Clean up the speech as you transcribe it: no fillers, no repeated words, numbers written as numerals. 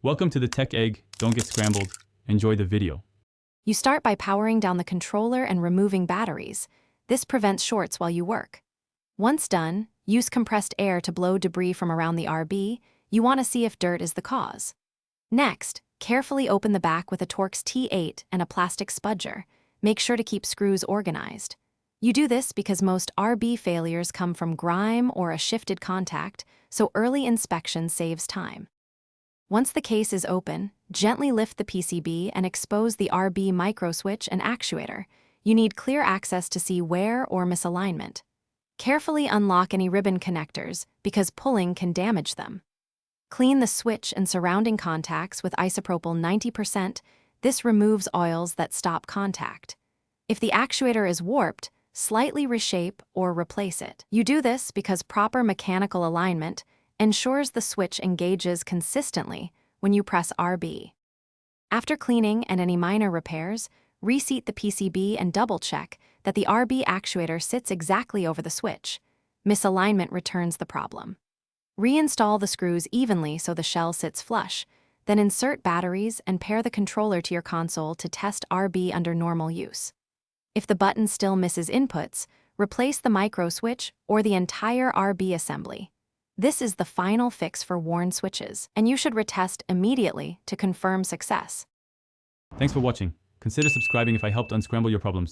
Welcome to the Tech Egg. Don't get scrambled. Enjoy the video. You start by powering down the controller and removing batteries. This prevents shorts while you work. Once done, use compressed air to blow debris from around the RB. You want to see if dirt is the cause. Next, carefully open the back with a Torx T8 and a plastic spudger. Make sure to keep screws organized. You do this because most RB failures come from grime or a shifted contact, so early inspection saves time. Once the case is open, gently lift the PCB and expose the RB microswitch and actuator. You need clear access to see wear or misalignment. Carefully unlock any ribbon connectors because pulling can damage them. Clean the switch and surrounding contacts with isopropyl 90%. This removes oils that stop contact. If the actuator is warped, slightly reshape or replace it. You do this because proper mechanical alignment ensures the switch engages consistently when you press RB. After cleaning and any minor repairs, reseat the PCB and double-check that the RB actuator sits exactly over the switch. Misalignment returns the problem. Reinstall the screws evenly so the shell sits flush, then insert batteries and pair the controller to your console to test RB under normal use. If the button still misses inputs, replace the microswitch or the entire RB assembly. This is the final fix for worn switches, and you should retest immediately to confirm success. Thanks for watching. Consider subscribing if I helped unscramble your problems.